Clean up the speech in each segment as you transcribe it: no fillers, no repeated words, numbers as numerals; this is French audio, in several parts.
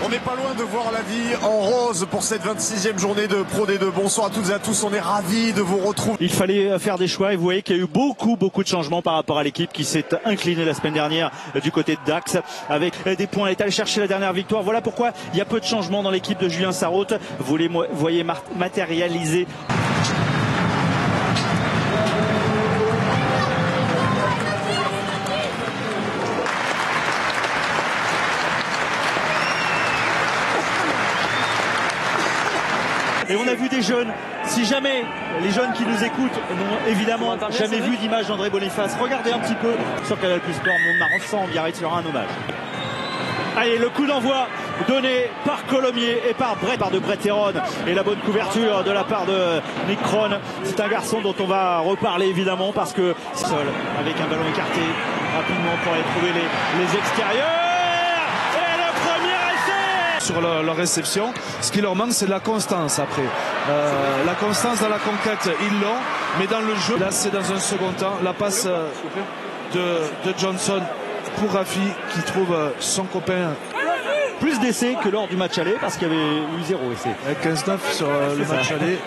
On n'est pas loin de voir la vie en rose pour cette 26e journée de Pro D2. Bonsoir à toutes et à tous, on est ravis de vous retrouver. Il fallait faire des choix et vous voyez qu'il y a eu beaucoup de changements par rapport à l'équipe qui s'est inclinée la semaine dernière du côté de Dax avec des points. Elle est allée chercher la dernière victoire. Voilà pourquoi il y a peu de changements dans l'équipe de Julien Sarraute. Vous les voyez matérialiser. Et on a vu des jeunes, si jamais les jeunes qui nous écoutent n'ont évidemment jamais vu d'image d'André Boniface, regardez un petit peu sur Canal Plus Sport, Mont-de-Marsan, Biarritz leur un hommage. Allez, le coup d'envoi donné par Colomiers et par de Brett Herron et la bonne couverture de la part de Nick Krohn. C'est un garçon dont on va reparler évidemment parce que seul avec un ballon écarté rapidement pour aller trouver les extérieurs. Sur leur réception, ce qui leur manque c'est de la constance après. La constance dans la conquête ils l'ont, mais dans le jeu, là c'est dans un second temps la passe de Johnson pour Rafi qui trouve son copain. Plus d'essais que lors du match aller parce qu'il y avait eu 0 essai. 15-9 sur le match aller.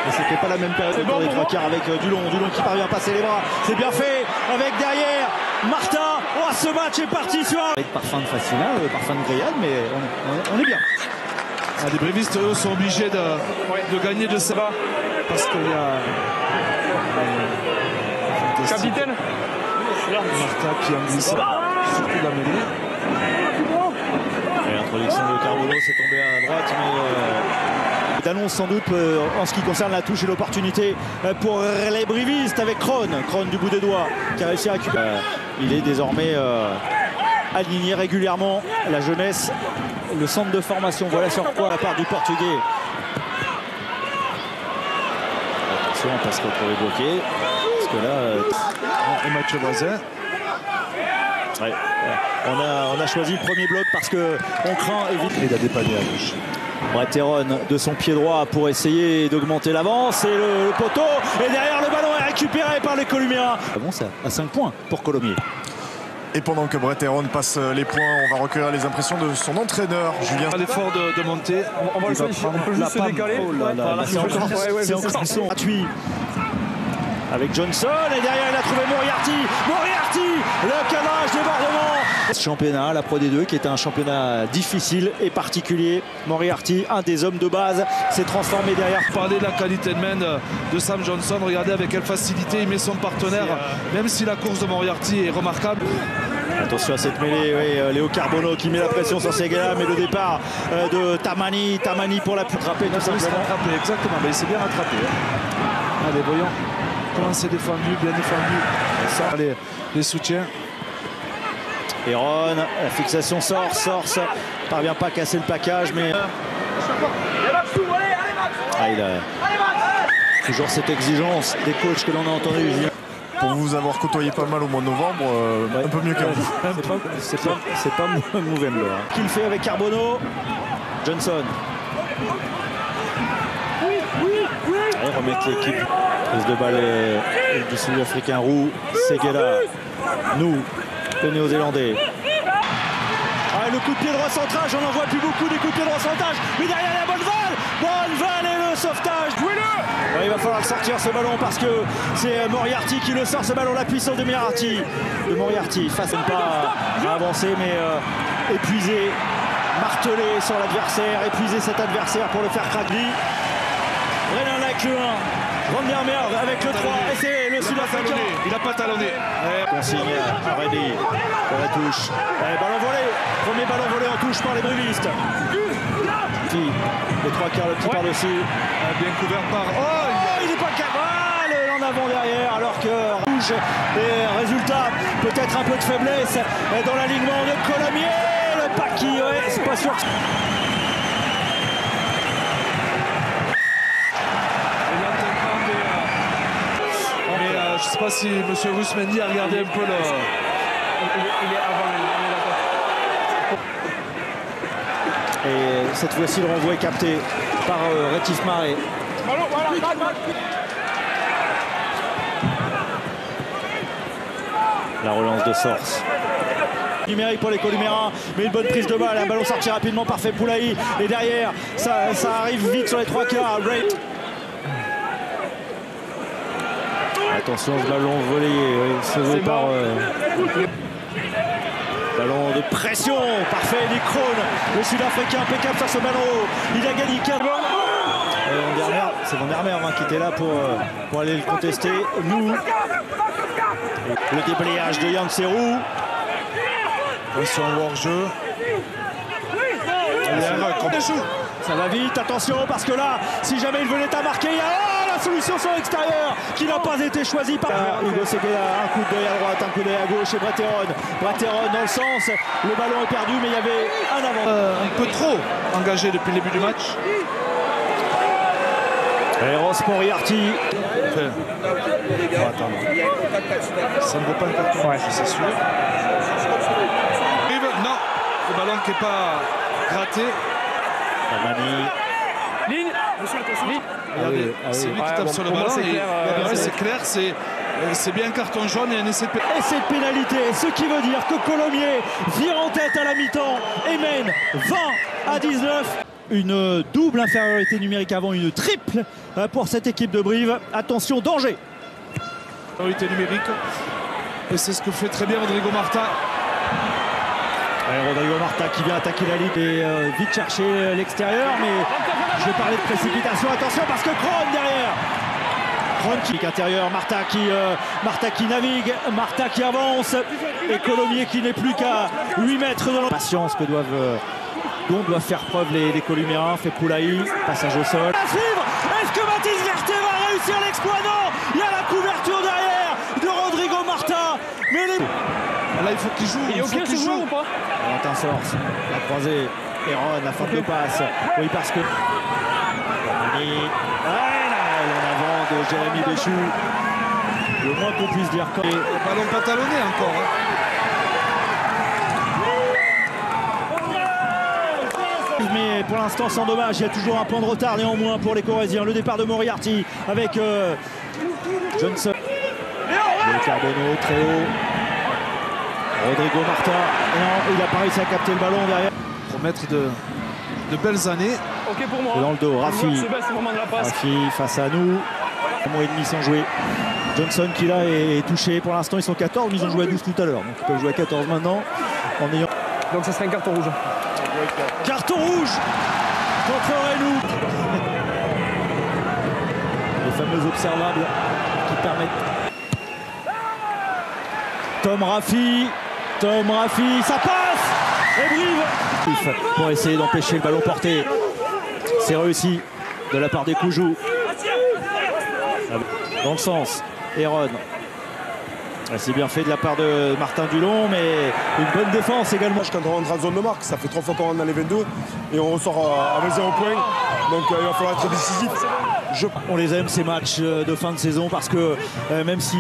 Et c'était pas la même période pour les trois quarts avec Dulon qui parvient à passer les bras. C'est bien fait avec derrière Martin. Oh, ce match est parti sur avec parfum de Facina, parfum de grillade, mais on est bien. Les brévistes eux sont obligés de gagner de ça parce qu'il y a capitaine Martin qui en glisse surtout la mêlée. L'introduction de Carbolo s'est tombée à droite, mais d'annonce sans doute en ce qui concerne la touche et l'opportunité pour les brivistes avec Krohn du bout des doigts qui a réussi à récupérer. Il est désormais aligné régulièrement la jeunesse, le centre de formation. Voilà sur quoi la part du portugais. Attention parce qu'on pourrait bloquer parce que là et Mathieu Voisin. Ouais. On a choisi le premier bloc parce que on craint évidemment. Il a dépanné à gauche. Brett Herron de son pied droit pour essayer d'augmenter l'avance et le poteau et derrière le ballon est récupéré par les Colomiens. Bon, ça à 5 points pour Colomiers. Et pendant que Brett Herron passe les points, on va recueillir les impressions de son entraîneur Julien. L'effort de monter. On va juste se décaler. C'est encore son gratuit. Avec Johnson et derrière il a trouvé Moriarty, le cadrage débordement. Ce championnat, la Pro D2 qui était un championnat difficile et particulier. Moriarty, un des hommes de base, s'est transformé derrière. Parler de la qualité de main de Sam Johnson, regardez avec quelle facilité il met son partenaire, même si la course de Moriarty est remarquable. Attention à cette mêlée, oui, Léo Carbonneau qui met la pression sur ces gars, mais le départ de Tamani pour la rattraper. Exactement, mais il s'est bien rattrapé. Allez, voyons comment c'est défendu, bien défendu. Ça, les soutiens. Herron, la fixation Source parvient pas à casser le plaquage, mais il a toujours cette exigence des coachs que l'on a entendu. Pour vous avoir côtoyé pas mal au mois de novembre, un peu mieux qu'à vous. C'est pas mauvais là. Qu'il fait avec Carbonneau, Johnson. Allez, remettre l'équipe. Prise de balle du Sud-Africain Roux, Seguela, le Néo-Zélandais. Le coup de pied de recentrage, on n'en voit plus beaucoup des coups de pied de recentrage, mais derrière la bonne balle et le sauvetage. Il va falloir sortir ce ballon parce que c'est Moriarty qui le sort, ce ballon, la puissance de Moriarty. Face pas à avancer, mais épuisé, martelé sur l'adversaire, épuiser cet adversaire pour le faire craquer. Renan avec le 1. Van der Merwe avec le 3 et c'est le Sud-Africain. Il n'a pas talonné. Consigne à Reddy pour la touche. Ballon volé. Premier ballon volé en touche par les brivistes. Les trois quarts, le petit par-dessus. Bien couvert par. Il n'est pas capable. En avant derrière alors que rouge. Et résultat, peut-être un peu de faiblesse dans l'alignement de Colomiers. Le Paki, c'est pas sûr. Je ne sais pas si M. Rusmendi a regardé un peu le. Il est avant. Et cette fois-ci, le renvoi est capté par Rétif Maré. La relance de Source. Numérique pour les Columéens, mais une bonne prise de balle, un ballon sorti rapidement, parfait Poulaï, et derrière ça arrive vite sur les 3 quarts. Attention, ce ballon volé, sauvé par ballon de pression, parfait, Nick Krohn, le Sud-Africain impeccable sur ce ballon, il a gagné 4. C'est Van der Merwe qui était là pour aller le contester. Nous, le déblayage de Yann Serrou. Attention au hors-jeu. Ça va vite, attention, parce que là, si jamais il venait à marquer, il y a la solution sur l'extérieur qui n'a pas été choisie par Hugo Seguela. Un coup d'œil à droite, un coup d'œil à gauche et Bretteron dans le sens. Le ballon est perdu, mais il y avait un avant. Un peu trop engagé depuis le début du match. Et Ross Moriarty. Ça ne vaut pas le carton, ouais, c'est sûr. Non, le ballon qui n'est pas gratté. Tamani. Ligne, monsieur, attention. Regardez, c'est lui qui tape sur le ballon. C'est clair, c'est bien un carton jaune et un essai de pénalité. Essai de pénalité, ce qui veut dire que Colomiers vire en tête à la mi-temps et mène 20-19. Une double infériorité numérique avant une triple pour cette équipe de Brive. Attention, danger. Infériorité numérique. Et c'est ce que fait très bien Rodrigo Marta. Rodrigo Marta qui vient attaquer la ligue et vite chercher l'extérieur, mais je vais parler de précipitation. Attention parce que Krohn derrière. Krohn qui intérieur, Marta qui navigue, Marta qui avance et Colomiers qui n'est plus qu'à 8 mètres de la patience que dont doivent faire preuve les Columéens. Fait Poulaï, passage au sol. À suivre. Est-ce que Mathis Vertet va réussir l'exploit? Non, il y a la couverture derrière de Rodrigo Marta. Mais là, il faut qu'il joue. Il est OK ce joueur ou pas? Valentin Sors, la croisée, Héron, la faute de passe. Oui, parce que en avant de Jérémy Béchou. Le moins qu'on puisse dire. Ballon pantalonné encore. Mais pour l'instant sans dommage, il y a toujours un point de retard néanmoins pour les Corésiens. Le départ de Moriarty avec Johnson. Le Carbonneau très haut. Rodrigo Marta. Non, il a pas réussi à capter le ballon derrière. Promettre de belles années. OK pour moi. Dans le dos, Rafi. Rafi face à nous. Un mois et demi sans jouer. Johnson qui là est touché. Pour l'instant ils sont 14, mais ils ont joué à 12 tout à l'heure. Donc ils peuvent jouer à 14 maintenant. En ayant... Donc ça serait un carton rouge. Carton rouge contre Renou. Les fameux observables qui permettent. Tom Rafi, ça passe. Et Brive pour essayer d'empêcher le ballon porté. C'est réussi de la part des Coujou. Dans le sens, Héron. C'est bien fait de la part de Martin Dulon, mais une bonne défense également. Quand on rentre en zone de marque, ça fait 3 fois qu'on rentre dans les 22 et on ressort avec 0 point. Donc il va falloir être décisif. On les aime ces matchs de fin de saison parce que même si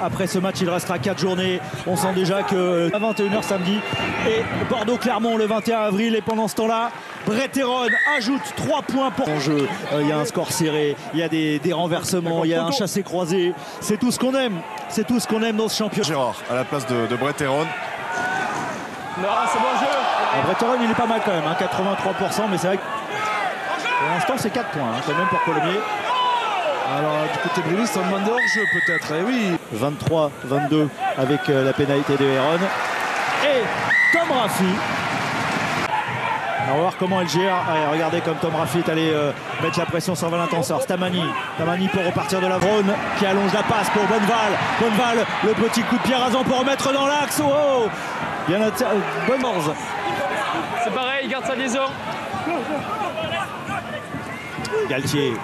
après ce match il restera 4 journées, on sent déjà que à 21h samedi et Bordeaux-Clermont le 21 avril et pendant ce temps-là, Bretteron ajoute 3 points pour son jeu. Il y a un score serré, il y a des renversements, il y a un chassé-croisé. C'est tout ce qu'on aime. C'est tout ce qu'on aime dans ce championnat. Gérard à la place de Bretteron. Non, c'est bon jeu. Bretteron il est pas mal quand même, 83%, mais c'est vrai que pour l'instant c'est 4 points quand même pour Colomiers. Alors du côté briviste on demande hors-jeu peut-être, et oui. 23-22 avec la pénalité de Héron. Et Tom Rafi. On va voir comment elle gère. Allez, regardez comme Tom Rafi est allé mettre la pression sur Valentin Sors. Tamani pour repartir de la Braun qui allonge la passe pour Bonneval. Le petit coup de pied rasant pour remettre dans l'axe. Oh, bien bonne Orze. C'est pareil, il garde sa liaison. Galtier.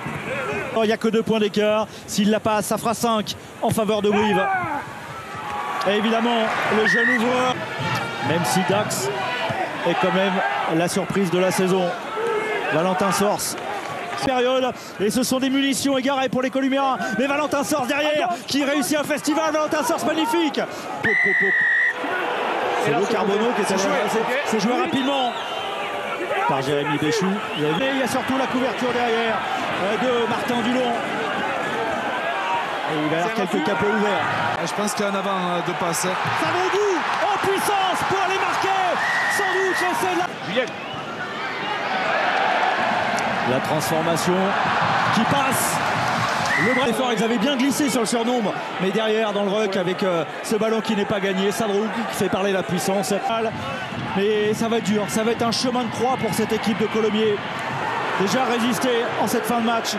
Il n'y a que 2 points d'écart. S'il la passe, ça fera 5 en faveur de Brive. Et évidemment, le jeune ouvreur, même si Dax est quand même la surprise de la saison. Valentin Sors. Période. Et ce sont des munitions égarées pour les Columéens. Mais Valentin Sors derrière qui réussit un festival. Valentin Sors magnifique. C'est le Carbonneau qui est allé. C'est joué rapidement par Jérémy Béchou. Et il y a surtout la couverture derrière de Martin Dulon. Et il va y avoir quelques capots ouverts. Je pense qu'il y a un avant de passe. Ça va au bout. Oh puissance pour aller marquer. Sans doute l'essai de la transformation qui passe. Le bras est fort, ils avaient bien glissé sur le surnombre, mais derrière dans le ruck avec ce ballon qui n'est pas gagné, Sadrouk qui fait parler la puissance. Mais ça va être dur, ça va être un chemin de croix pour cette équipe de Colomiers. Déjà résister en cette fin de match.